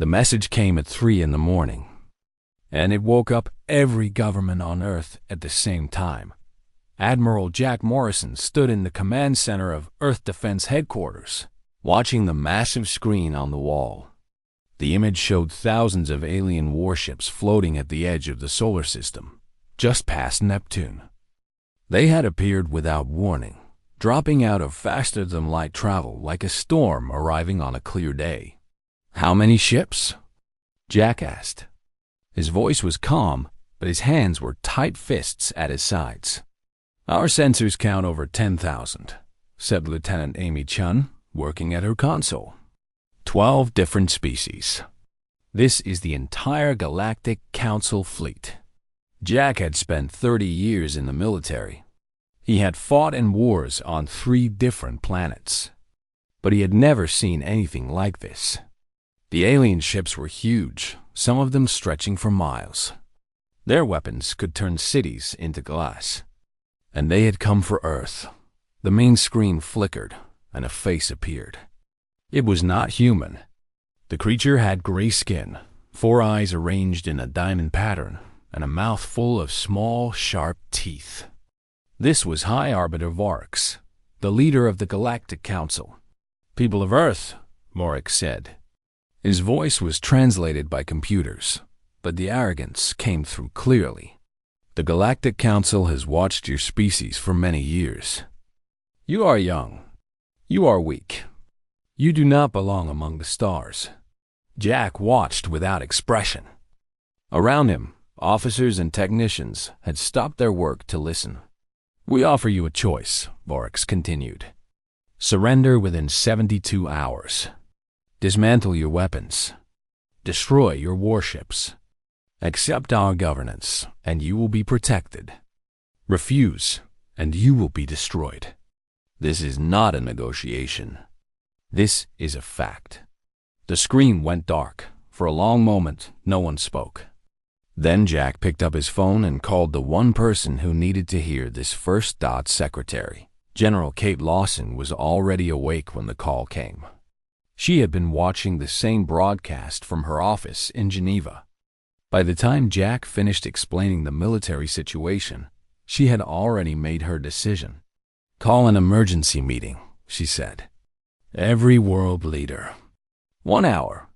The message came at 3 in the morning, and it woke up every government on Earth at the same time. Admiral Jack Morrison stood in the command center of Earth Defense Headquarters, watching the massive screen on the wall. The image showed thousands of alien warships floating at the edge of the solar system, just past Neptune. They had appeared without warning, dropping out of faster-than-light travel like a storm arriving on a clear day. "How many ships?" Jack asked. His voice was calm, but his hands were tight fists at his sides. "Our sensors count over 10,000, said Lieutenant Amy Chun, working at her console. 12 different species. This is the entire Galactic Council fleet." Jack had spent 30 years in the military. He had fought in wars on 3 different planets, but he had never seen anything like this. The alien ships were huge, some of them stretching for miles. Their weapons could turn cities into glass. And they had come for Earth. The main screen flickered, and a face appeared. It was not human. The creature had gray skin, 4 eyes arranged in a diamond pattern, and a mouth full of small, sharp teeth. This was High Arbiter Vorix, the leader of the Galactic Council. "People of Earth," Vorix said. His voice was translated by computers, but the arrogance came through clearly. "The Galactic Council has watched your species for many years. You are young. You are weak. You do not belong among the stars." Jack watched without expression. Around him, officers and technicians had stopped their work to listen. "We offer you a choice," Vorix continued. "Surrender within 72 hours. Dismantle your weapons. Destroy your warships. Accept our governance, and you will be protected. Refuse, and you will be destroyed. This is not a negotiation. This is a fact." The screen went dark. For a long moment, no one spoke. Then Jack picked up his phone and called the one person who needed to hear this first. Secretary. General Kate Lawson was already awake when the call came. She had been watching the same broadcast from her office in Geneva. By the time Jack finished explaining the military situation, she had already made her decision. "Call an emergency meeting," she said. "Every world leader." 1 hour.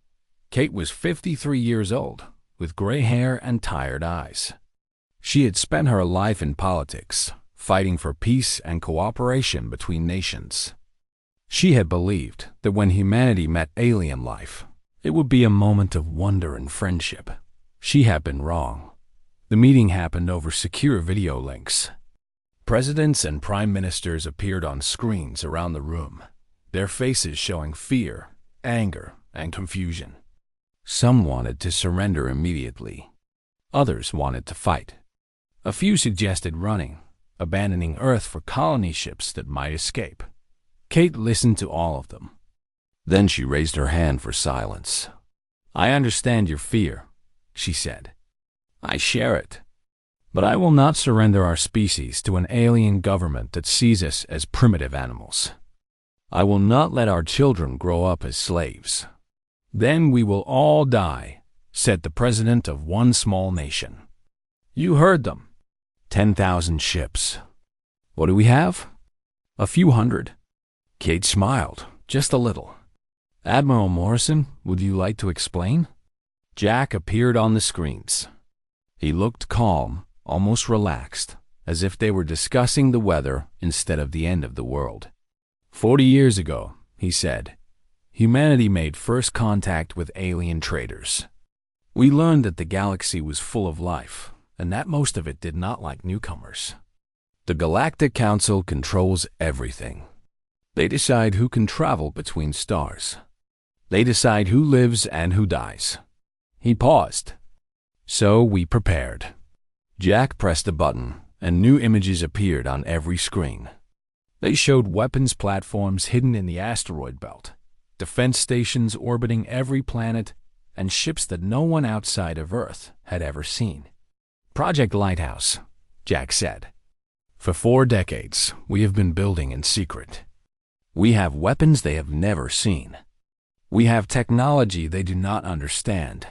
Kate was 53 years old, with gray hair and tired eyes. She had spent her life in politics, fighting for peace and cooperation between nations. She had believed that when humanity met alien life, it would be a moment of wonder and friendship. She had been wrong. The meeting happened over secure video links. Presidents and prime ministers appeared on screens around the room, their faces showing fear, anger, and confusion. Some wanted to surrender immediately. Others wanted to fight. A few suggested running, abandoning Earth for colony ships that might escape. Kate listened to all of them. Then she raised her hand for silence. "I understand your fear," she said. "I share it. But I will not surrender our species to an alien government that sees us as primitive animals. I will not let our children grow up as slaves. Then we will all die," said the president of one small nation. "You heard them. 10,000 ships. What do we have? A few hundred." Kate smiled, just a little. "Admiral Morrison, would you like to explain?" Jack appeared on the screens. He looked calm, almost relaxed, as if they were discussing the weather instead of the end of the world. 40 years ago, he said, humanity made first contact with alien traders. We learned that the galaxy was full of life, and that most of it did not like newcomers. The Galactic Council controls everything. They decide who can travel between stars. They decide who lives and who dies. He paused. So we prepared. Jack pressed a button, and new images appeared on every screen. They showed weapons platforms hidden in the asteroid belt, defense stations orbiting every planet, and ships that no one outside of Earth had ever seen. "Project Lighthouse," Jack said. "For 4 decades, we have been building in secret. We have weapons they have never seen. We have technology they do not understand.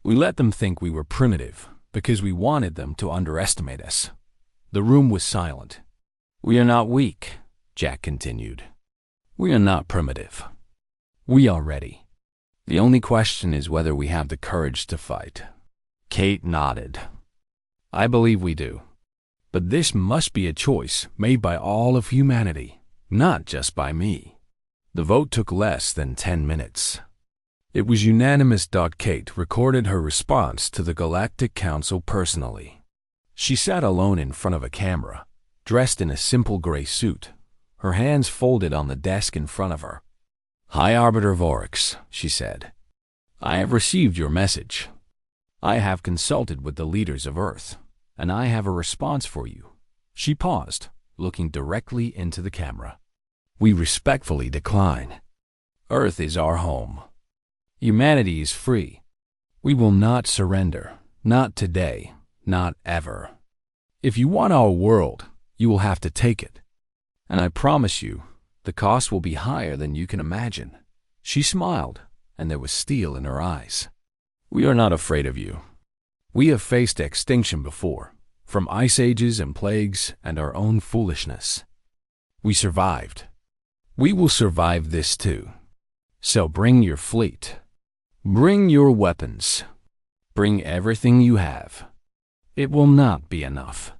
We let them think we were primitive because we wanted them to underestimate us. The room was silent. We are not weak, Jack continued. We are not primitive. We are ready. The only question is whether we have the courage to fight. Kate nodded. I believe we do. But this must be a choice made by all of humanity, not just by me. The vote took less than 10 minutes. It was unanimous. Kate recorded her response to the Galactic Council personally. She sat alone in front of a camera, dressed in a simple gray suit, her hands folded on the desk in front of her. High Arbiter Vorix, she said. I have received your message. I have consulted with the leaders of Earth, and I have a response for you. She paused, looking directly into the camera. We respectfully decline. Earth is our home. Humanity is free. We will not surrender, not today, not ever. If you want our world, you will have to take it. And I promise you, the cost will be higher than you can imagine. She smiled, and there was steel in her eyes. We are not afraid of you. We have faced extinction before, from ice ages and plagues and our own foolishness. We survived. We will survive this too. So bring your fleet. Bring your weapons. Bring everything you have. It will not be enough.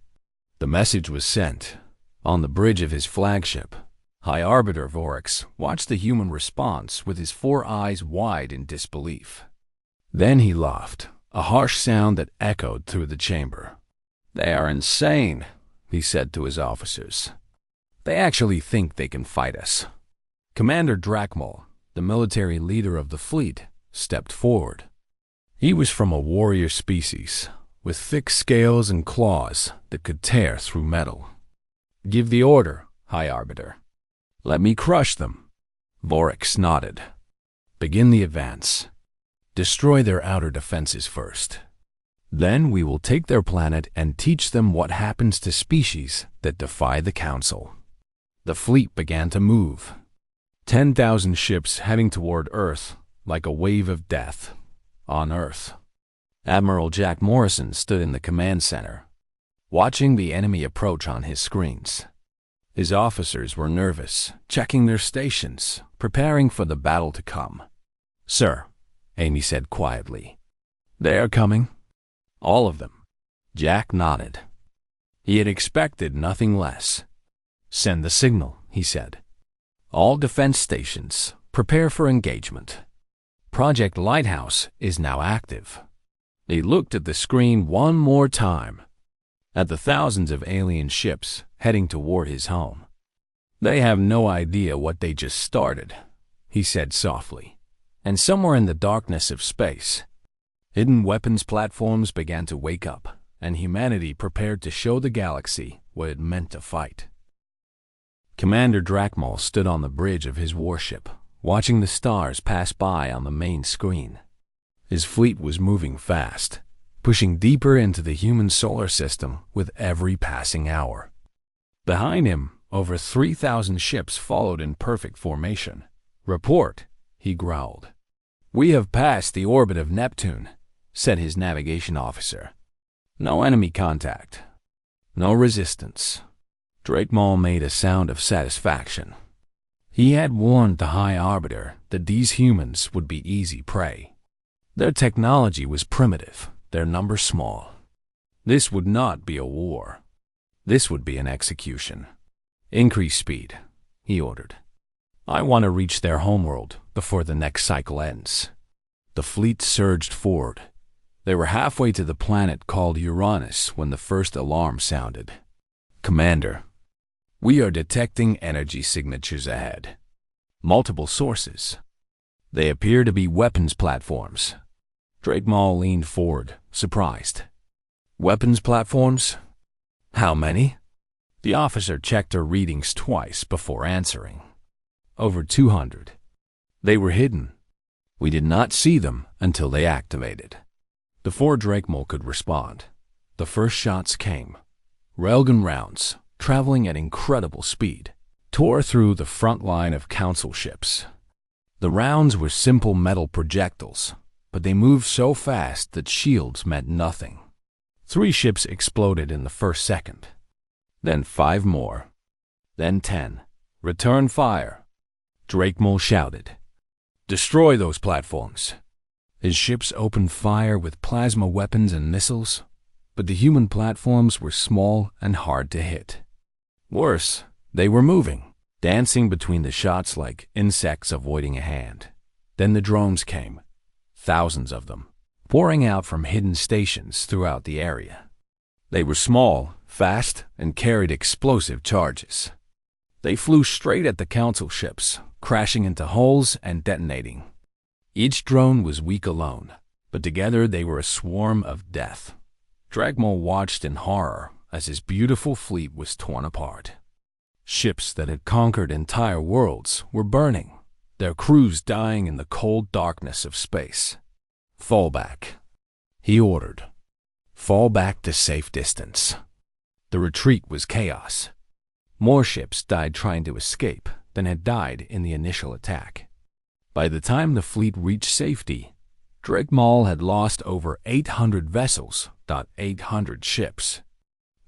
The message was sent. On the bridge of his flagship, High Arbiter Vorix watched the human response with his 4 eyes wide in disbelief. Then he laughed, a harsh sound that echoed through the chamber. They are insane, he said to his officers. They actually think they can fight us. Commander Drakmal, the military leader of the fleet, stepped forward. He was from a warrior species, with thick scales and claws that could tear through metal. Give the order, High Arbiter. Let me crush them. Vorix nodded. Begin the advance. Destroy their outer defenses first. Then we will take their planet and teach them what happens to species that defy the Council. The fleet began to move. 10,000 ships heading toward Earth like a wave of death. On Earth. Admiral Jack Morrison stood in the command center, watching the enemy approach on his screens. His officers were nervous, checking their stations, preparing for the battle to come. Sir, Amy said quietly. They are coming. All of them. Jack nodded. He had expected nothing less. Send the signal, he said. All defense stations, prepare for engagement. Project Lighthouse is now active. He looked at the screen one more time, at the thousands of alien ships heading toward his home. They have no idea what they just started, he said softly. And somewhere in the darkness of space, hidden weapons platforms began to wake up, and humanity prepared to show the galaxy what it meant to fight. Commander Drakmal stood on the bridge of his warship, watching the stars pass by on the main screen. His fleet was moving fast, pushing deeper into the human solar system with every passing hour. Behind him, over 3,000 ships followed in perfect formation. Report, he growled. We have passed the orbit of Neptune, said his navigation officer. No enemy contact. No resistance. Drakmal made a sound of satisfaction. He had warned the High Arbiter that these humans would be easy prey. Their technology was primitive, their numbers small. This would not be a war. This would be an execution. Increase speed, he ordered. I want to reach their homeworld before the next cycle ends. The fleet surged forward. They were halfway to the planet called Uranus when the first alarm sounded. Commander, we are detecting energy signatures ahead. Multiple sources. They appear to be weapons platforms. Drakmal leaned forward, surprised. Weapons platforms? How many? The officer checked her readings twice before answering. Over 200. They were hidden. We did not see them until they activated. Before Drakmal could respond, the first shots came. Railgun rounds, traveling at incredible speed, tore through the front line of council ships. The rounds were simple metal projectiles, but they moved so fast that shields meant nothing. 3 ships exploded in the first second. Then 5 more. Then 10. Return fire. Drakemole shouted. Destroy those platforms. His ships opened fire with plasma weapons and missiles, but the human platforms were small and hard to hit. Worse, they were moving, dancing between the shots like insects avoiding a hand. Then the drones came, thousands of them, pouring out from hidden stations throughout the area. They were small, fast, and carried explosive charges. They flew straight at the council ships, crashing into holes and detonating. Each drone was weak alone, but together they were a swarm of death. Drakemole watched in horror as his beautiful fleet was torn apart. Ships that had conquered entire worlds were burning, their crews dying in the cold darkness of space. Fall back, he ordered. Fall back to safe distance. The retreat was chaos. More ships died trying to escape than had died in the initial attack. By the time the fleet reached safety, Drakemole had lost over 800 vessels, 800 ships.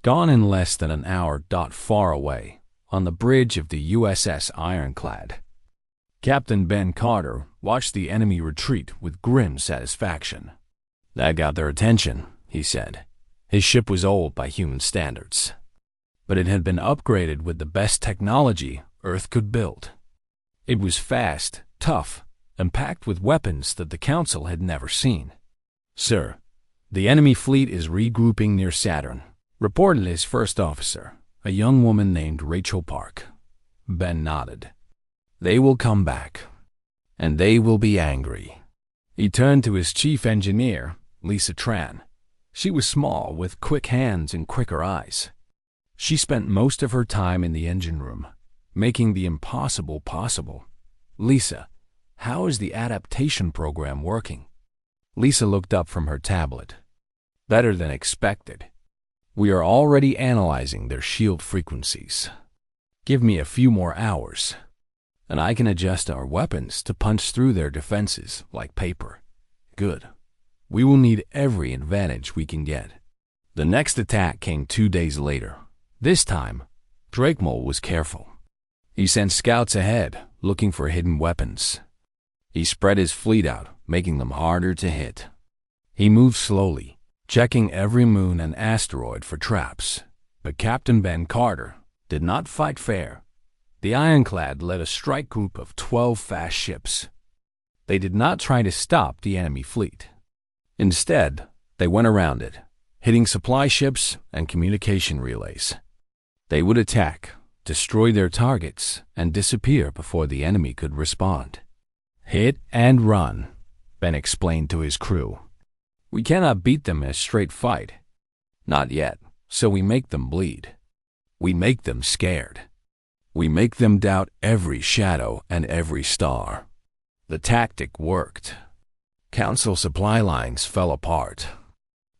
Gone in less than an hour, far away, on the bridge of the USS Ironclad. Captain Ben Carter watched the enemy retreat with grim satisfaction. That got their attention, he said. His ship was old by human standards, but it had been upgraded with the best technology Earth could build. It was fast, tough, and packed with weapons that the Council had never seen. Sir, the enemy fleet is regrouping near Saturn, reported his first officer, a young woman named Rachel Park. Ben nodded. They will come back, and they will be angry. He turned to his chief engineer, Lisa Tran. She was small, with quick hands and quicker eyes. She spent most of her time in the engine room, making the impossible possible. Lisa, how is the adaptation program working? Lisa looked up from her tablet. Better than expected. We are already analyzing their shield frequencies. Give me a few more hours, and I can adjust our weapons to punch through their defenses like paper. Good. We will need every advantage we can get. The next attack came 2 days later. This time, Drakemole was careful. He sent scouts ahead, looking for hidden weapons. He spread his fleet out, making them harder to hit. He moved slowly, checking every moon and asteroid for traps. But Captain Ben Carter did not fight fair. The Ironclad led a strike group of 12 fast ships. They did not try to stop the enemy fleet. Instead, they went around it, hitting supply ships and communication relays. They would attack, destroy their targets, and disappear before the enemy could respond. Hit and run, Ben explained to his crew. We cannot beat them in a straight fight. Not yet, so we make them bleed. We make them scared. We make them doubt every shadow and every star. The tactic worked. Council supply lines fell apart.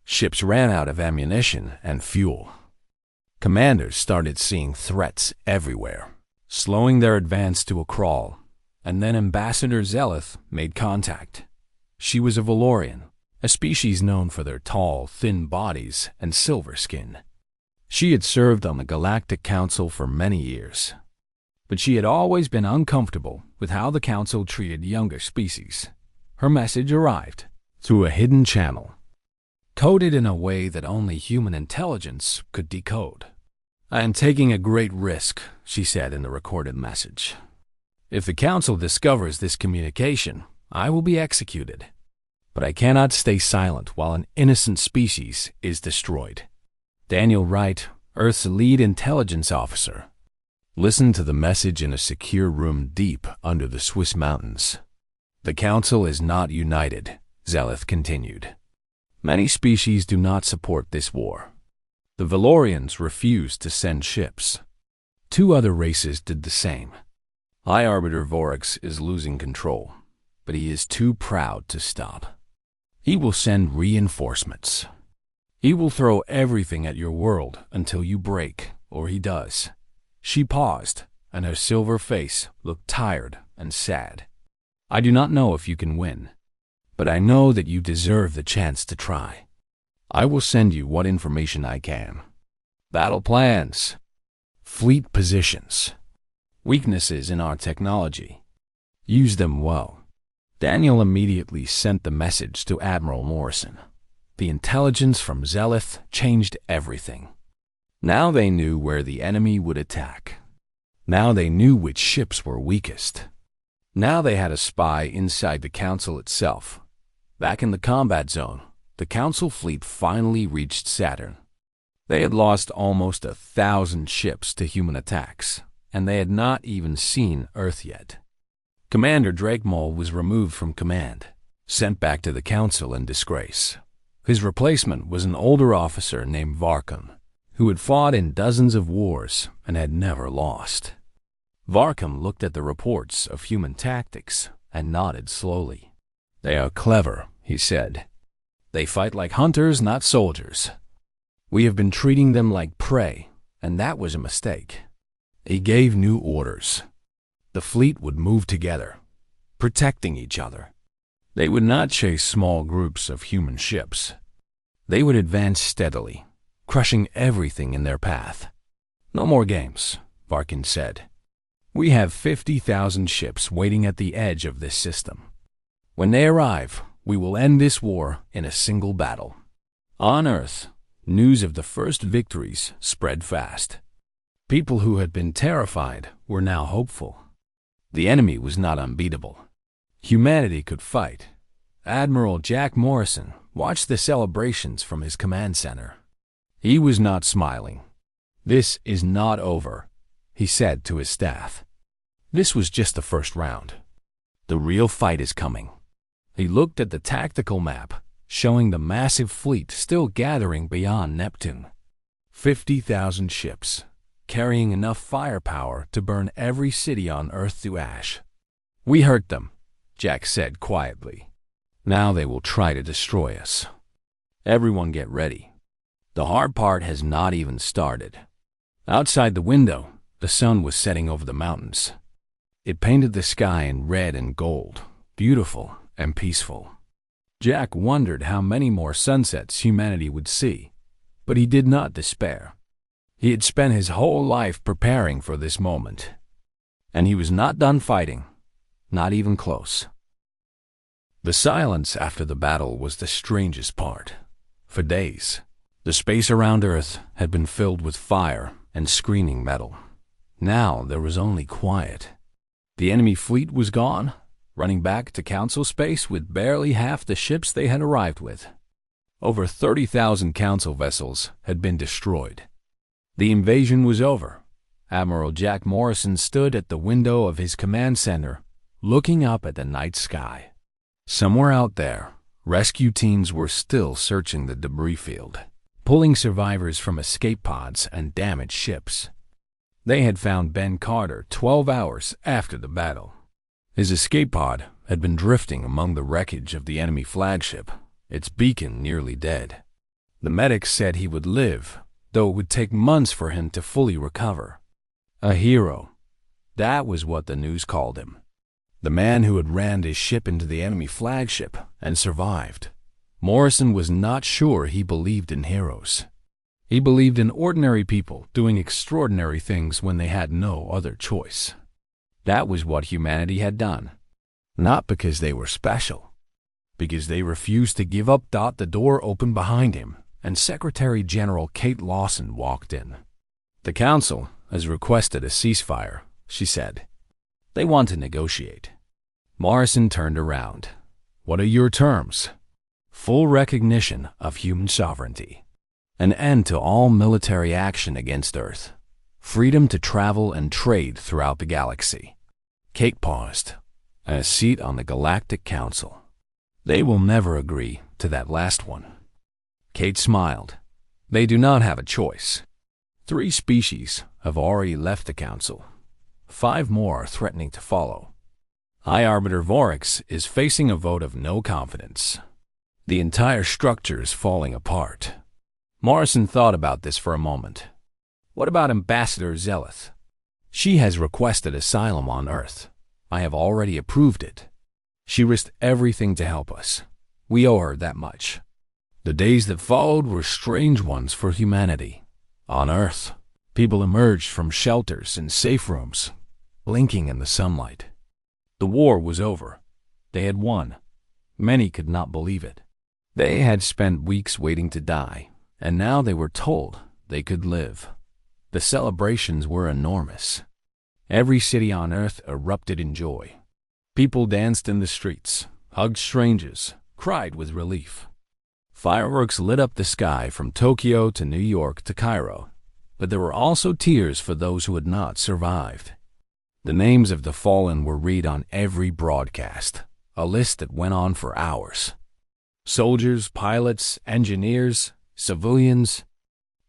Ships ran out of ammunition and fuel. Commanders started seeing threats everywhere, slowing their advance to a crawl, and then Ambassador Zeleth made contact. She was a Valorian, a species known for their tall, thin bodies and silver skin. She had served on the Galactic Council for many years, but she had always been uncomfortable with how the Council treated younger species. Her message arrived through a hidden channel, coded in a way that only human intelligence could decode. I am taking a great risk, she said in the recorded message. If the Council discovers this communication, I will be executed. But I cannot stay silent while an innocent species is destroyed. Daniel Wright, Earth's lead intelligence officer, listened to the message in a secure room deep under the Swiss mountains. The Council is not united, Zeleth continued. Many species do not support this war. The Valorians refused to send ships. 2 other races did the same. High Arbiter Vorax is losing control, but he is too proud to stop. He will send reinforcements. He will throw everything at your world until you break, or he does. She paused, and her silver face looked tired and sad. I do not know if you can win, but I know that you deserve the chance to try. I will send you what information I can. Battle plans, fleet positions, weaknesses in our technology. Use them well. Daniel immediately sent the message to Admiral Morrison. The intelligence from Zelith changed everything. Now they knew where the enemy would attack. Now they knew which ships were weakest. Now they had a spy inside the Council itself. Back in the combat zone, the Council fleet finally reached Saturn. They had lost almost 1,000 ships to human attacks, and they had not even seen Earth yet. Commander Drakemole was removed from command, sent back to the Council in disgrace. His replacement was an older officer named Varkum, who had fought in dozens of wars and had never lost. Varkum looked at the reports of human tactics and nodded slowly. "They are clever," he said. "They fight like hunters, not soldiers. We have been treating them like prey, and that was a mistake." He gave new orders. The fleet would move together, protecting each other. They would not chase small groups of human ships. They would advance steadily, crushing everything in their path. "No more games," Varkin said. "We have 50,000 ships waiting at the edge of this system. When they arrive, we will end this war in a single battle." On Earth, news of the first victories spread fast. People who had been terrified were now hopeful. The enemy was not unbeatable. Humanity could fight. Admiral Jack Morrison watched the celebrations from his command center. He was not smiling. "This is not over," he said to his staff. "This was just the first round. The real fight is coming." He looked at the tactical map, showing the massive fleet still gathering beyond Neptune. 50,000 ships, carrying enough firepower to burn every city on Earth to ash. "We hurt them," Jack said quietly. "Now they will try to destroy us. Everyone get ready. The hard part has not even started." Outside the window, the sun was setting over the mountains. It painted the sky in red and gold, beautiful and peaceful. Jack wondered how many more sunsets humanity would see, but he did not despair. He had spent his whole life preparing for this moment, and he was not done fighting, not even close. The silence after the battle was the strangest part. For days, the space around Earth had been filled with fire and screaming metal. Now there was only quiet. The enemy fleet was gone, running back to Council space with barely half the ships they had arrived with. Over 30,000 Council vessels had been destroyed. The invasion was over. Admiral Jack Morrison stood at the window of his command center, looking up at the night sky. Somewhere out there, rescue teams were still searching the debris field, pulling survivors from escape pods and damaged ships. They had found Ben Carter 12 hours after the battle. His escape pod had been drifting among the wreckage of the enemy flagship, its beacon nearly dead. The medics said he would live, though it would take months for him to fully recover. A hero. That was what the news called him. The man who had rammed his ship into the enemy flagship and survived. Morrison was not sure he believed in heroes. He believed in ordinary people doing extraordinary things when they had no other choice. That was what humanity had done. Not because they were special. Because they refused to give up. The door opened behind him, and Secretary General Kate Lawson walked in. "The Council has requested a ceasefire," she said. "They want to negotiate." Morrison turned around. "What are your terms?" "Full recognition of human sovereignty. An end to all military action against Earth. Freedom to travel and trade throughout the galaxy." Kate paused. "A seat on the Galactic Council." "They will never agree to that last one." Kate smiled. "They do not have a choice. 3 species have already left the Council. 5 more are threatening to follow. High Arbiter Vorix is facing a vote of no confidence. The entire structure is falling apart." Morrison thought about this for a moment. "What about Ambassador Zelith? She has requested asylum on Earth. I have already approved it. She risked everything to help us. We owe her that much. The days that followed were strange ones for humanity. On Earth, people emerged from shelters and safe rooms, blinking in the sunlight. The war was over. They had won. Many could not believe it. They had spent weeks waiting to die, and now they were told they could live. The celebrations were enormous. Every city on Earth erupted in joy. People danced in the streets, hugged strangers, cried with relief. Fireworks lit up the sky from Tokyo to New York to Cairo, but there were also tears for those who had not survived. The names of the fallen were read on every broadcast, a list that went on for hours. Soldiers, pilots, engineers, civilians,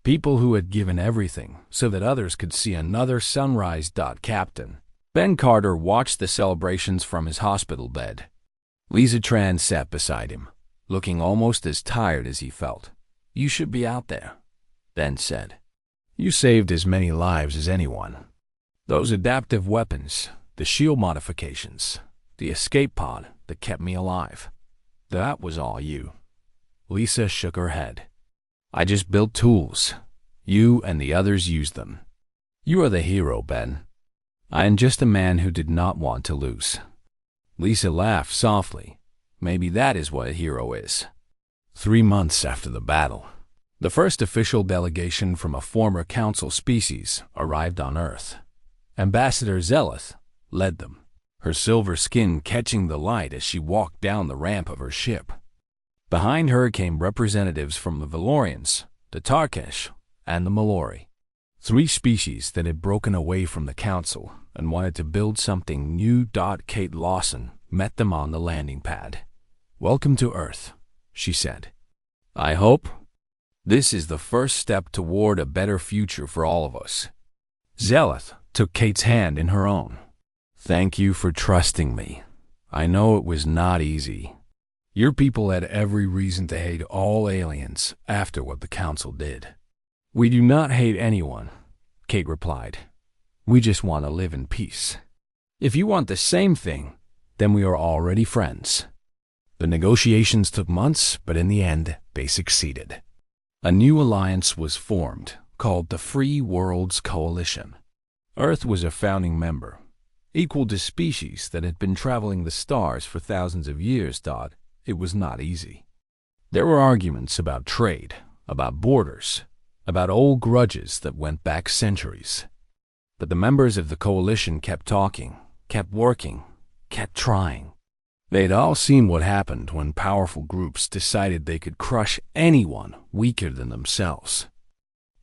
people who had given everything so that others could see another sunrise. Captain Ben Carter watched the celebrations from his hospital bed. Lisa Tran sat beside him, looking almost as tired as he felt. "You should be out there," Ben said. "You saved as many lives as anyone. Those adaptive weapons, the shield modifications, the escape pod that kept me alive. That was all you." Lisa shook her head. "I just built tools. You and the others used them. You are the hero, Ben. I am just a man who did not want to lose." Lisa laughed softly. Maybe that is what a hero is. 3 months after the battle, the first official delegation from a former council species arrived on Earth. Ambassador Zeleth led them, her silver skin catching the light as she walked down the ramp of her ship. Behind her came representatives from the Valorians, the Tarkesh, and the Malori, 3 species that had broken away from the council and wanted to build something new. Kate Lawson met them on the landing pad. "Welcome to Earth," she said. "I hope this is the first step toward a better future for all of us." Zeleth took Kate's hand in her own. "Thank you for trusting me. I know it was not easy. Your people had every reason to hate all aliens after what the council did." "We do not hate anyone," Kate replied. "We just want to live in peace. If you want the same thing, then we are already friends." The negotiations took months, but in the end, they succeeded. A new alliance was formed, called the Free Worlds Coalition. Earth was a founding member, equal to species that had been traveling the stars for thousands of years. It was not easy. There were arguments about trade, about borders, about old grudges that went back centuries. But the members of the coalition kept talking, kept working, kept trying. They had all seen what happened when powerful groups decided they could crush anyone weaker than themselves.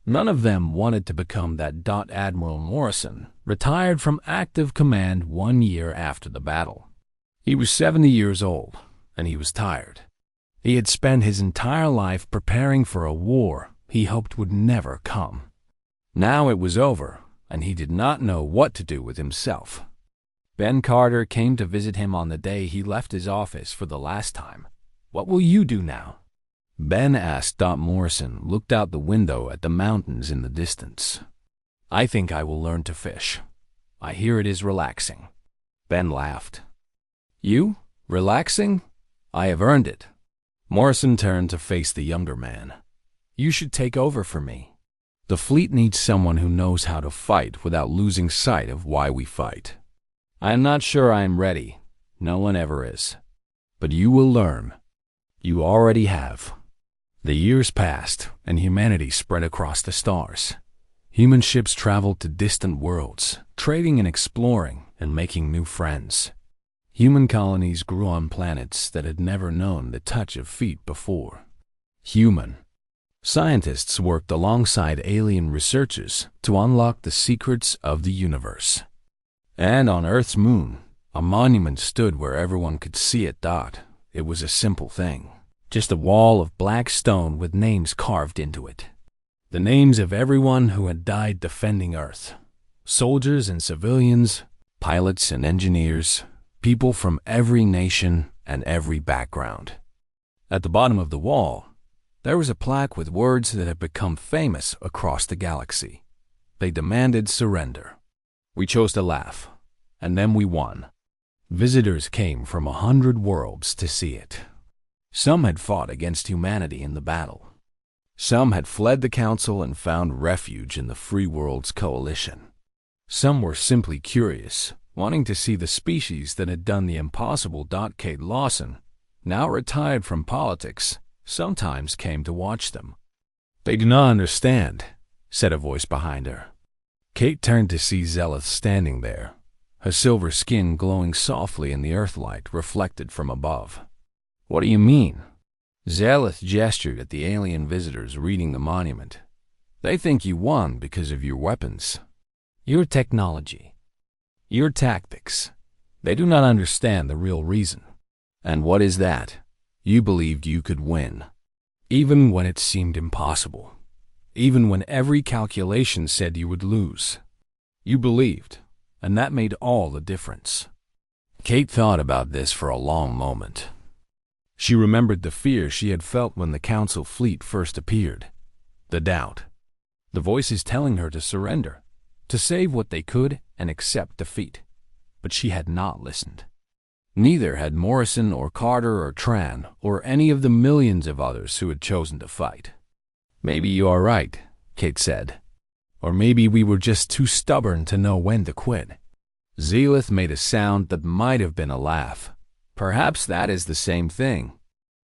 None of them wanted to become that. Admiral Morrison retired from active command 1 year after the battle. He was 70 years old, and he was tired. He had spent his entire life preparing for a war he hoped would never come. Now it was over, and he did not know what to do with himself. Ben Carter came to visit him on the day he left his office for the last time. "What will you do now?" Ben asked. Morrison looked out the window at the mountains in the distance. "I think I will learn to fish. I hear it is relaxing." Ben laughed. "You? Relaxing? I have earned it." Morrison turned to face the younger man. "You should take over for me. The fleet needs someone who knows how to fight without losing sight of why we fight. I am not sure I am ready. No one ever is. But you will learn. You already have." The years passed, and humanity spread across the stars. Human ships traveled to distant worlds, trading and exploring and making new friends. Human colonies grew on planets that had never known the touch of feet before. Human scientists worked alongside alien researchers to unlock the secrets of the universe. And on Earth's moon, a monument stood where everyone could see it. It was a simple thing. Just a wall of black stone with names carved into it. The names of everyone who had died defending Earth. Soldiers and civilians, pilots and engineers, people from every nation and every background. At the bottom of the wall, there was a plaque with words that had become famous across the galaxy. They demanded surrender. We chose to laugh, and then we won. Visitors came from 100 worlds to see it. Some had fought against humanity in the battle. Some had fled the council and found refuge in the Free Worlds Coalition. Some were simply curious, wanting to see the species that had done the impossible. Kate Lawson, now retired from politics, sometimes came to watch them. "They do not understand," said a voice behind her. Kate turned to see Zelith standing there, her silver skin glowing softly in the earthlight reflected from above. "What do you mean?" Zelith gestured at the alien visitors reading the monument. "They think you won because of your weapons, your technology, your tactics. They do not understand the real reason. And what is that? You believed you could win, even when it seemed impossible, even when every calculation said you would lose. You believed, and that made all the difference." Kate thought about this for a long moment. She remembered the fear she had felt when the council fleet first appeared, the doubt, the voices telling her to surrender, to save what they could and accept defeat. But she had not listened. Neither had Morrison or Carter or Tran or any of the millions of others who had chosen to fight. "Maybe you are right," Kate said. "Or maybe we were just too stubborn to know when to quit." Zelith made a sound that might have been a laugh. "Perhaps that is the same thing."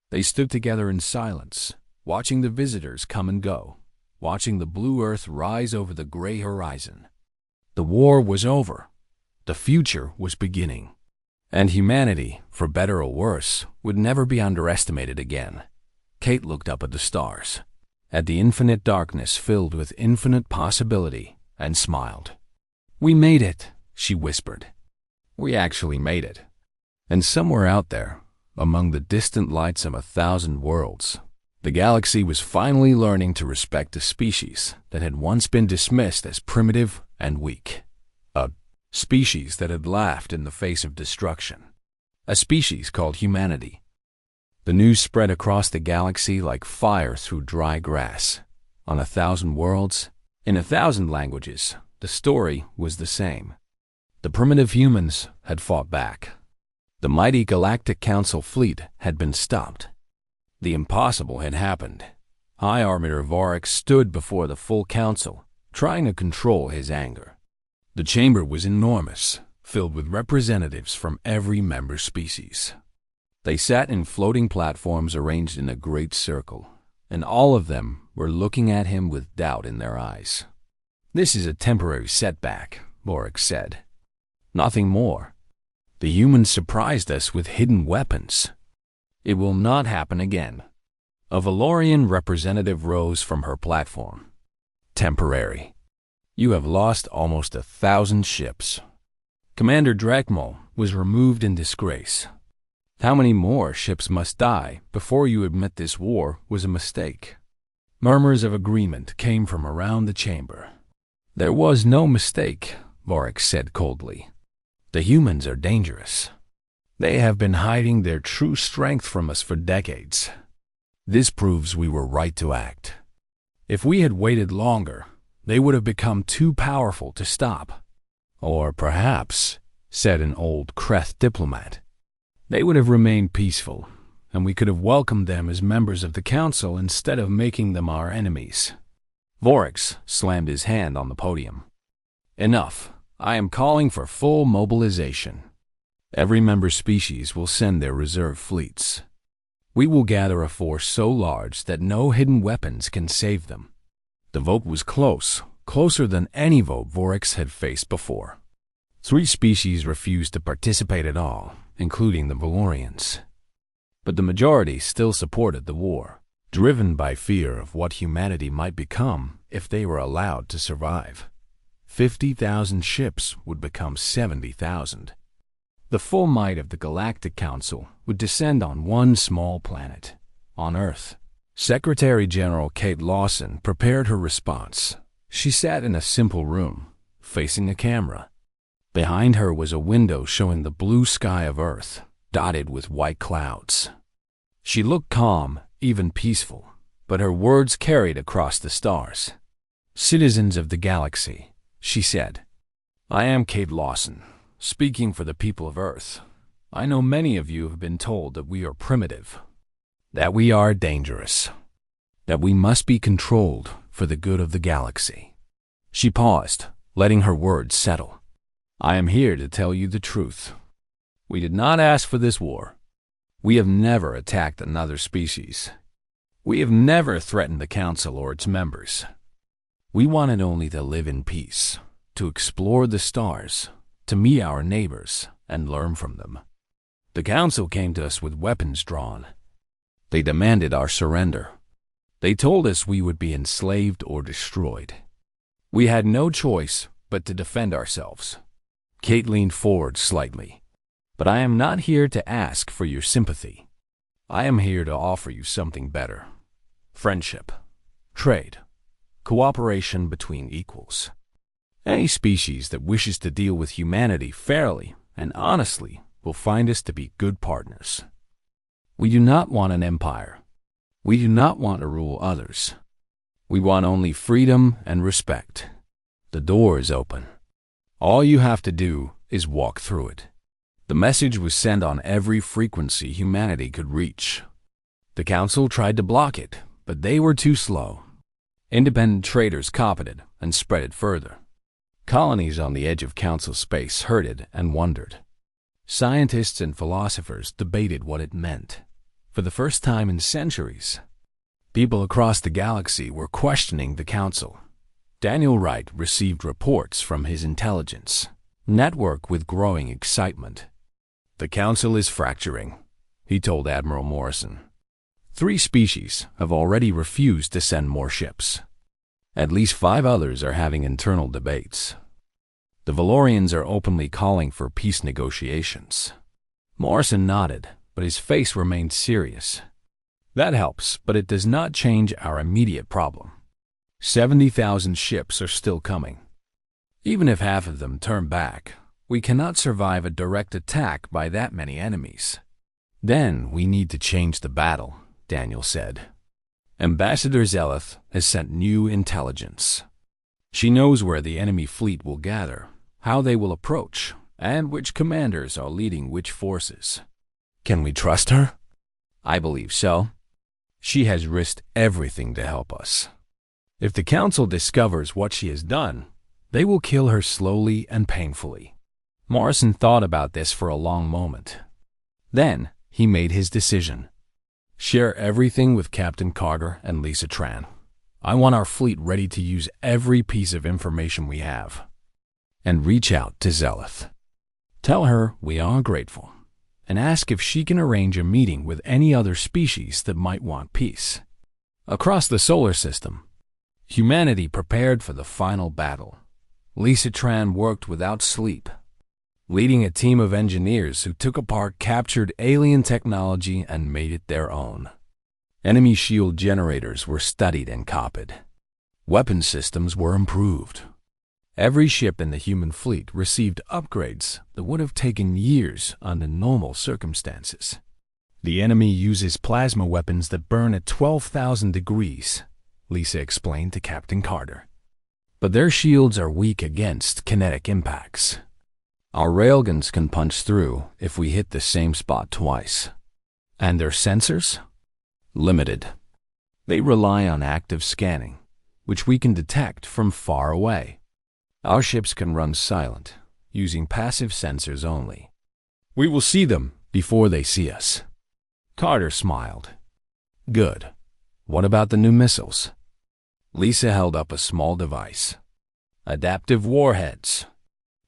They stood together in silence, watching the visitors come and go, watching the blue earth rise over the gray horizon. The war was over. The future was beginning. And humanity, for better or worse, would never be underestimated again. Kate looked up at the stars, at the infinite darkness filled with infinite possibility, and smiled. "We made it," she whispered. "We actually made it." And somewhere out there, among the distant lights of 1,000 worlds, the galaxy was finally learning to respect a species that had once been dismissed as primitive and weak. A species that had laughed in the face of destruction. A species called humanity. The news spread across the galaxy like fire through dry grass. On 1,000 worlds, in 1,000 languages, the story was the same. The primitive humans had fought back. The mighty Galactic Council fleet had been stopped. The impossible had happened. High Arbiter Vorik stood before the full council, trying to control his anger. The chamber was enormous, filled with representatives from every member species. They sat in floating platforms arranged in a great circle, and all of them were looking at him with doubt in their eyes. "This is a temporary setback," Vorik said. "Nothing more. The humans surprised us with hidden weapons. It will not happen again." A Valorian representative rose from her platform. "Temporary. You have lost almost 1,000 ships." Commander Drakmol was removed in disgrace. "How many more ships must die before you admit this war was a mistake?" Murmurs of agreement came from around the chamber. "There was no mistake," Vorik said coldly. "The humans are dangerous. They have been hiding their true strength from us for decades. This proves we were right to act. If we had waited longer, they would have become too powerful to stop. Or perhaps," said an old Kreth diplomat, "they would have remained peaceful, and we could have welcomed them as members of the council instead of making them our enemies." Vorik slammed his hand on the podium. "Enough. I am calling for full mobilization. Every member species will send their reserve fleets. We will gather a force so large that no hidden weapons can save them." The vote was close, closer than any vote Vorik had faced before. 3 species refused to participate at all, including the Valorians. But the majority still supported the war, driven by fear of what humanity might become if they were allowed to survive. 50,000 ships would become 70,000. The full might of the Galactic Council would descend on one small planet, on Earth. Secretary General Kate Lawson prepared her response. She sat in a simple room, facing a camera. Behind her was a window showing the blue sky of Earth, dotted with white clouds. She looked calm, even peaceful, but her words carried across the stars. "Citizens of the galaxy," she said, "I am Kate Lawson, speaking for the people of Earth. I know many of you have been told that we are primitive, that we are dangerous, that we must be controlled for the good of the galaxy." She paused, letting her words settle. "I am here to tell you the truth. We did not ask for this war. We have never attacked another species. We have never threatened the Council or its members. We wanted only to live in peace, to explore the stars, to meet our neighbors, and learn from them. The Council came to us with weapons drawn. They demanded our surrender. They told us we would be enslaved or destroyed. We had no choice but to defend ourselves." Kate leaned forward slightly. "But I am not here to ask for your sympathy. I am here to offer you something better. Friendship, trade, cooperation between equals. Any species that wishes to deal with humanity fairly and honestly will find us to be good partners. We do not want an empire. We do not want to rule others. We want only freedom and respect. The door is open. All you have to do is walk through it." The message was sent on every frequency humanity could reach. The Council tried to block it, but they were too slow. Independent traders copied it and spread it further. Colonies on the edge of Council space heard it and wondered. Scientists and philosophers debated what it meant. For the first time in centuries, people across the galaxy were questioning the Council. Daniel Wright received reports from his intelligence network with growing excitement. "The Council is fracturing," he told Admiral Morrison. 3 species have already refused to send more ships. At least 5 others are having internal debates. The Valorians are openly calling for peace negotiations. Morrison nodded, but his face remained serious. "That helps, but it does not change our immediate problem. 70,000 ships are still coming. Even if half of them turn back, we cannot survive a direct attack by that many enemies. Then we need to change the battle," Daniel said. "Ambassador Zeleth has sent new intelligence. She knows where the enemy fleet will gather, how they will approach, and which commanders are leading which forces. Can we trust her?" "I believe so. She has risked everything to help us. If the Council discovers what she has done, they will kill her slowly and painfully." Morrison thought about this for a long moment. Then he made his decision. "Share everything with Captain Carter and Lisa Tran. I want our fleet ready to use every piece of information we have. And reach out to Zeleth. Tell her we are grateful, and ask if she can arrange a meeting with any other species that might want peace." Across the solar system, humanity prepared for the final battle. Lisa Tran worked without sleep, leading a team of engineers who took apart captured alien technology and made it their own. Enemy shield generators were studied and copied. Weapon systems were improved. Every ship in the human fleet received upgrades that would have taken years under normal circumstances. "The enemy uses plasma weapons that burn at 12,000 degrees, Lisa explained to Captain Carter. "But their shields are weak against kinetic impacts. Our railguns can punch through if we hit the same spot twice. And their sensors? Limited. They rely on active scanning, which we can detect from far away. Our ships can run silent, using passive sensors only. We will see them before they see us." Carter smiled. "Good. What about the new missiles?" Lisa held up a small device. "Adaptive warheads.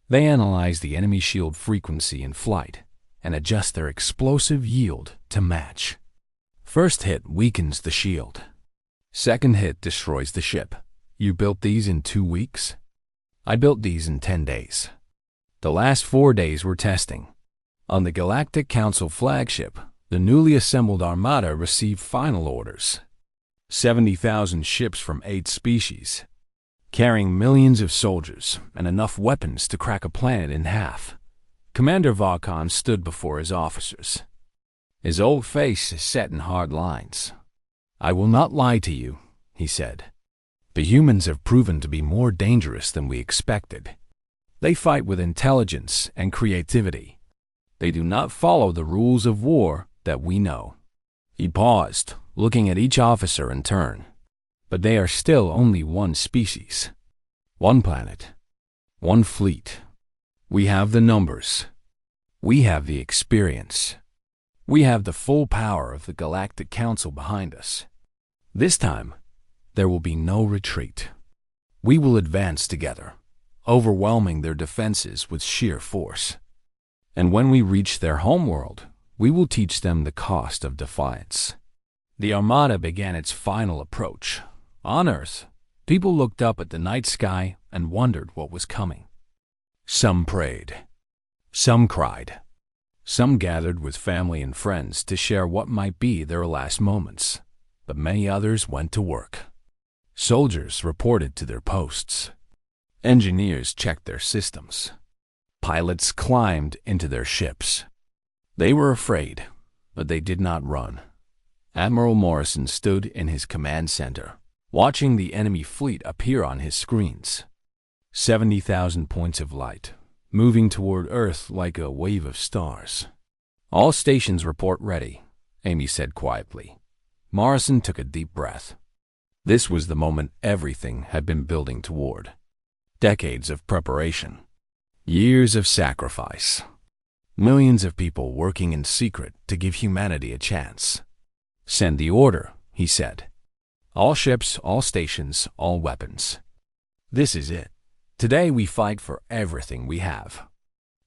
They analyze the enemy shield frequency in flight and adjust their explosive yield to match. First hit weakens the shield. Second hit destroys the ship. You built these in 2 weeks? I built these in 10 days. The last 4 days were testing. On the Galactic Council flagship, the newly assembled Armada received final orders. 70,000 ships from 8 species, carrying millions of soldiers and enough weapons to crack a planet in half. Commander Vaughn stood before his officers. His old face is set in hard lines. "I will not lie to you," he said. "The humans have proven to be more dangerous than we expected. They fight with intelligence and creativity. They do not follow the rules of war that we know." He paused, looking at each officer in turn. "But they are still only one species. One planet. One fleet. We have the numbers. We have the experience. We have the full power of the Galactic Council behind us. This time, there will be no retreat. We will advance together, overwhelming their defenses with sheer force. And when we reach their homeworld, we will teach them the cost of defiance." The Armada began its final approach. On Earth, people looked up at the night sky and wondered what was coming. Some prayed. Some cried. Some gathered with family and friends to share what might be their last moments, but many others went to work. Soldiers reported to their posts. Engineers checked their systems. Pilots climbed into their ships. They were afraid, but they did not run. Admiral Morrison stood in his command center, watching the enemy fleet appear on his screens. 70,000 points of light, moving toward Earth like a wave of stars. "All stations report ready," Amy said quietly. Morrison took a deep breath. This was the moment everything had been building toward. Decades of preparation. Years of sacrifice. Millions of people working in secret to give humanity a chance. "Send the order," he said. "All ships, all stations, all weapons. This is it. Today we fight for everything we have.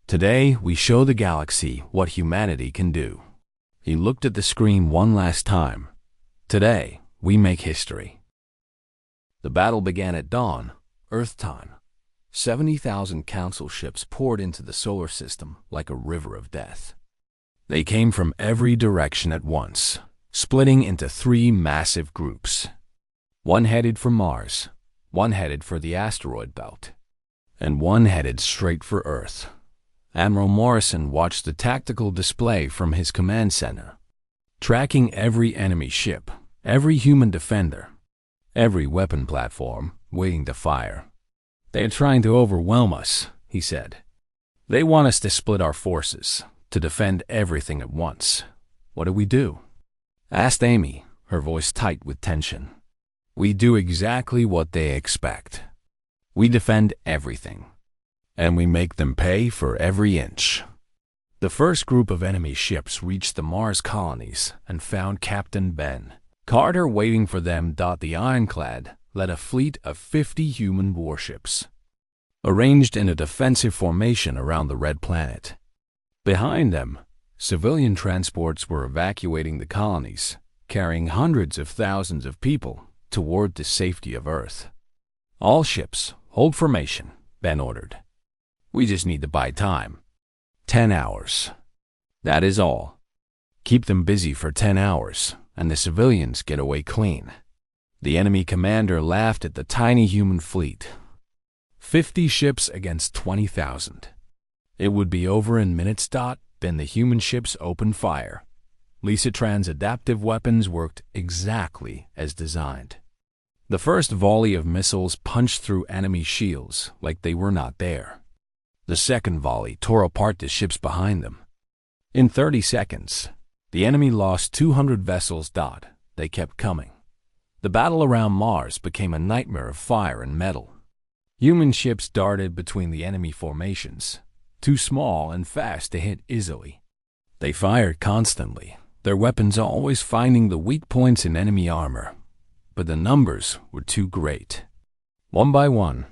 Today we show the galaxy what humanity can do." He looked at the screen one last time. "Today we make history." The battle began at dawn, Earth time. 70,000 Council ships poured into the solar system like a river of death. They came from every direction at once, splitting into 3 massive groups. One headed for Mars, one headed for the asteroid belt, and one headed straight for Earth. Admiral Morrison watched the tactical display from his command center, tracking every enemy ship, every human defender, every weapon platform waiting to fire. "They are trying to overwhelm us," he said. "They want us to split our forces, to defend everything at once. What do we do?" asked Amy, her voice tight with tension. "We do exactly what they expect. We defend everything, and we make them pay for every inch." The first group of enemy ships reached the Mars colonies and found Captain Ben Carter waiting for them. The Ironclad led a fleet of 50 human warships, arranged in a defensive formation around the Red Planet. Behind them, civilian transports were evacuating the colonies, carrying hundreds of thousands of people toward the safety of Earth. "All ships, hold formation," Ben ordered. "We just need to buy time. 10 hours. That is all. Keep them busy for 10 hours, and the civilians get away clean." The enemy commander laughed at the tiny human fleet. 50 ships against 20,000. It would be over in minutes. Then the human ships opened fire. Lysatran's adaptive weapons worked exactly as designed. The first volley of missiles punched through enemy shields like they were not there. The second volley tore apart the ships behind them. In 30 seconds, the enemy lost 200 vessels. They kept coming. The battle around Mars became a nightmare of fire and metal. Human ships darted between the enemy formations, too small and fast to hit easily. They fired constantly, their weapons always finding the weak points in enemy armor. But the numbers were too great. One by one,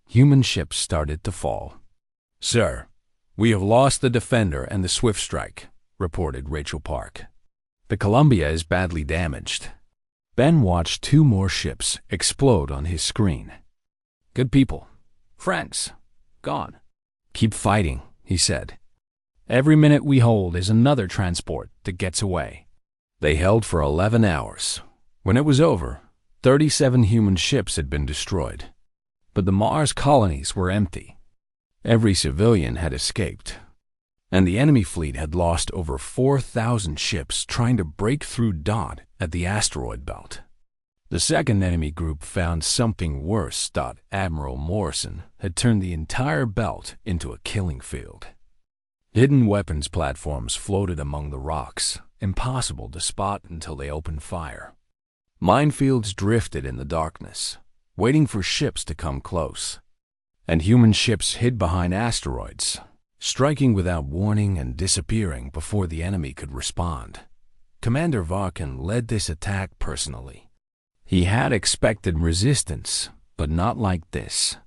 human ships started to fall. "Sir, we have lost the Defender and the Swift Strike," reported Rachel Park. "The Columbia is badly damaged." Ben watched 2 more ships explode on his screen. "Good people. Friends. Gone. Keep fighting," he said. "Every minute we hold is another transport that gets away." They held for 11 hours. When it was over, 37 human ships had been destroyed. But the Mars colonies were empty. Every civilian had escaped, and the enemy fleet had lost over 4,000 ships trying to break through at the asteroid belt. The second enemy group found something worse. Admiral Morrison had turned the entire belt into a killing field. Hidden weapons platforms floated among the rocks, impossible to spot until they opened fire. Minefields drifted in the darkness, waiting for ships to come close. And human ships hid behind asteroids, striking without warning and disappearing before the enemy could respond. Commander Varkin led this attack personally. He had expected resistance, but not like this.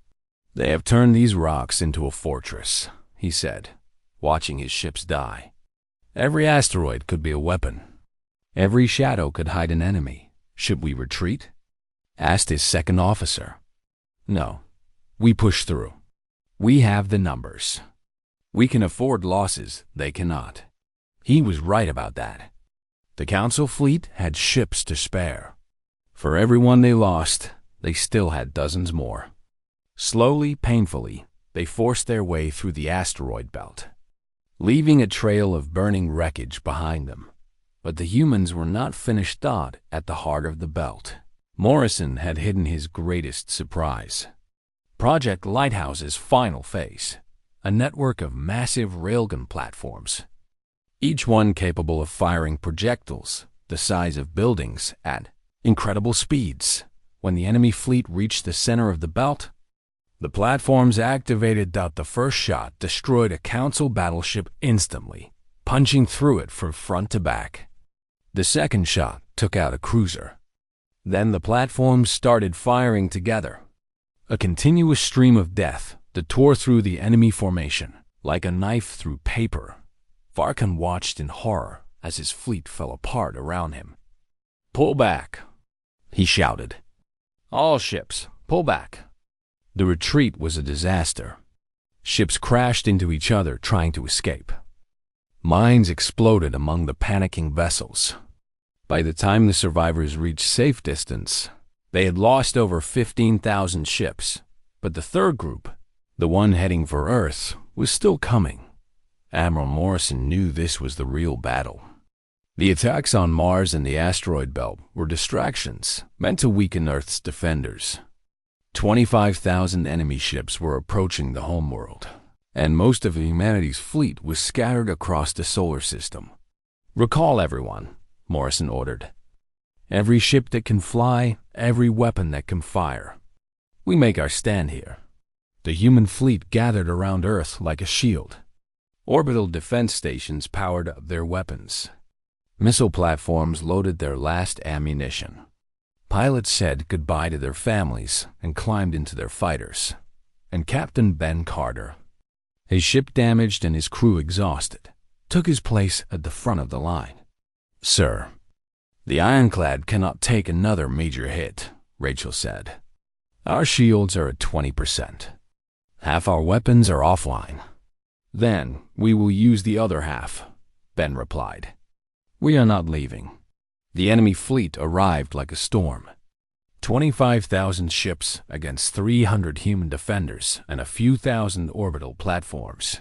"They have turned these rocks into a fortress," he said, watching his ships die. "Every asteroid could be a weapon. Every shadow could hide an enemy. Should we retreat?" asked his second officer. "No, we push through. We have the numbers. We can afford losses they cannot." He was right about that. The Council fleet had ships to spare. For every one they lost, they still had dozens more. Slowly, painfully, they forced their way through the asteroid belt, leaving a trail of burning wreckage behind them. But the humans were not finished thought at the heart of the belt. Morrison had hidden his greatest surprise. Project Lighthouse's final phase, a network of massive railgun platforms, each one capable of firing projectiles the size of buildings at incredible speeds. When the enemy fleet reached the center of the belt, the platforms activated. The first shot destroyed a Council battleship instantly, punching through it from front to back. The second shot took out a cruiser. Then the platforms started firing together, a continuous stream of death that tore through the enemy formation like a knife through paper. Varkin watched in horror as his fleet fell apart around him. "Pull back," he shouted. "All ships, pull back." The retreat was a disaster. Ships crashed into each other trying to escape. Mines exploded among the panicking vessels. By the time the survivors reached safe distance, they had lost over 15,000 ships. But the third group, the one heading for Earth, was still coming. Admiral Morrison knew this was the real battle. The attacks on Mars and the asteroid belt were distractions meant to weaken Earth's defenders. 25,000 enemy ships were approaching the homeworld, and most of humanity's fleet was scattered across the solar system. "Recall everyone," Morrison ordered. "Every ship that can fly, every weapon that can fire. We make our stand here." The human fleet gathered around Earth like a shield. Orbital defense stations powered up their weapons. Missile platforms loaded their last ammunition. Pilots said goodbye to their families and climbed into their fighters. And Captain Ben Carter, his ship damaged and his crew exhausted, took his place at the front of the line. "Sir, the Ironclad cannot take another major hit," Rachel said. "Our shields are at 20%. Half our weapons are offline. Then we will use the other half," Ben replied. "We are not leaving." The enemy fleet arrived like a storm. 25,000 ships against 300 human defenders and a few thousand orbital platforms.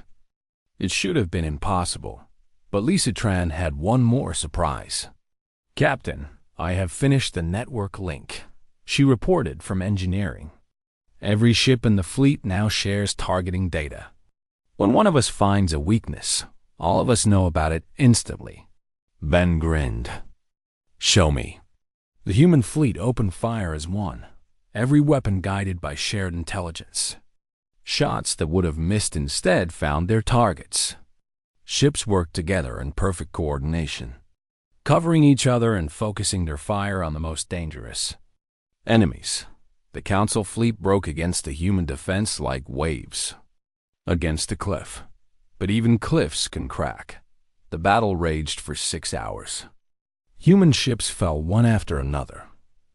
It should have been impossible, but Lisa Tran had one more surprise. "Captain, I have finished the network link," she reported from engineering. "Every ship in the fleet now shares targeting data. When one of us finds a weakness, all of us know about it instantly." Ben grinned. "Show me." The human fleet opened fire as one, every weapon guided by shared intelligence. Shots that would have missed instead found their targets. Ships worked together in perfect coordination, covering each other and focusing their fire on the most dangerous enemies. The Council fleet broke against the human defense like waves against a cliff. But even cliffs can crack. The battle raged for 6 hours. Human ships fell one after another,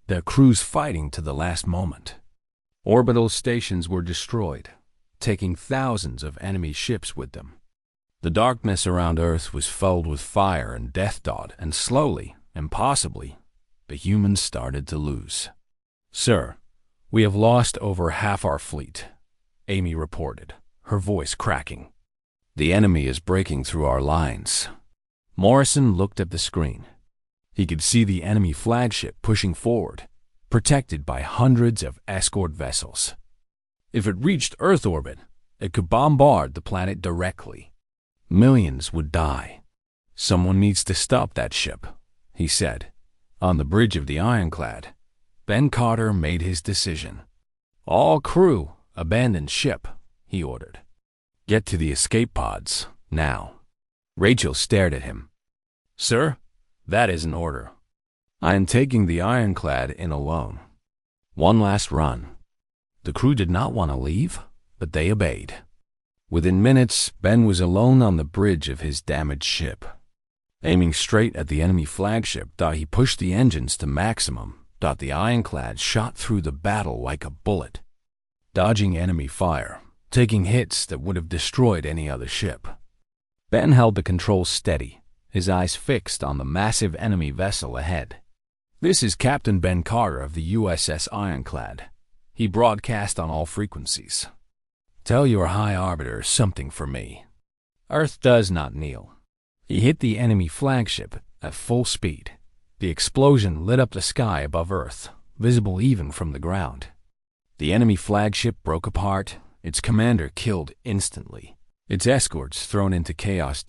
their crews fighting to the last moment. Orbital stations were destroyed, taking thousands of enemy ships with them. The darkness around Earth was filled with fire and death dot, and slowly, impossibly, the humans started to lose. "Sir, we have lost over half our fleet," Amy reported, her voice cracking. "The enemy is breaking through our lines." Morrison looked at the screen. He could see the enemy flagship pushing forward, protected by hundreds of escort vessels. If it reached Earth orbit, it could bombard the planet directly. Millions would die. Someone needs to stop that ship, he said. On the bridge of the ironclad, Ben Carter made his decision. All crew, abandon ship, he ordered. Get to the escape pods, now. Rachel stared at him. Sir, that is an order. I am taking the ironclad in alone. One last run. The crew did not want to leave, but they obeyed. Within minutes, Ben was alone on the bridge of his damaged ship. Aiming straight at the enemy flagship, he pushed the engines to maximum. The ironclad shot through the battle like a bullet, dodging enemy fire, taking hits that would have destroyed any other ship. Ben held the controls steady, his eyes fixed on the massive enemy vessel ahead. This is Captain Ben Carter of the USS Ironclad. He broadcast on all frequencies. Tell your High Arbiter something for me. Earth does not kneel. He hit the enemy flagship at full speed. The explosion lit up the sky above Earth, visible even from the ground. The enemy flagship broke apart, its commander killed instantly, its escorts thrown into chaos.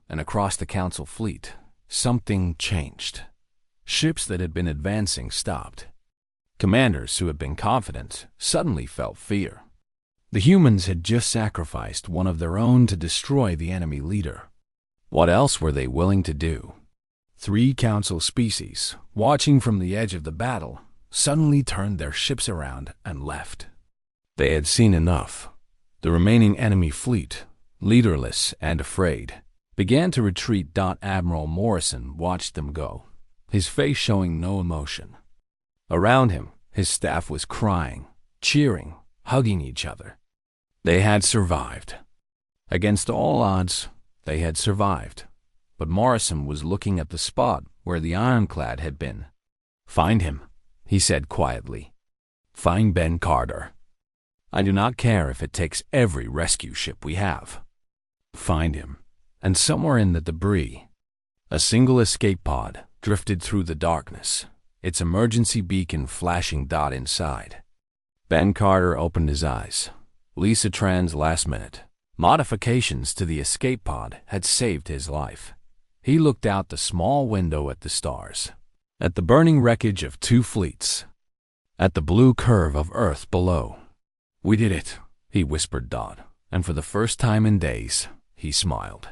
And across the Council fleet, something changed. Ships that had been advancing stopped. Commanders who had been confident suddenly felt fear. The humans had just sacrificed one of their own to destroy the enemy leader. What else were they willing to do? 3 Council species, watching from the edge of the battle, suddenly turned their ships around and left. They had seen enough. The remaining enemy fleet, leaderless and afraid, began to retreat. Admiral Morrison watched them go, his face showing no emotion. Around him, his staff was crying, cheering, hugging each other. They had survived. Against all odds, they had survived. But Morrison was looking at the spot where the ironclad had been. Find him, he said quietly. Find Ben Carter. I do not care if it takes every rescue ship we have. Find him. And somewhere in the debris, a single escape pod drifted through the darkness, its emergency beacon flashing inside. Ben Carter opened his eyes. Lisa Tran's last-minute modifications to the escape pod had saved his life. He looked out the small window at the stars, at the burning wreckage of 2 fleets, at the blue curve of Earth below. We did it, he whispered. And for the first time in days, he smiled.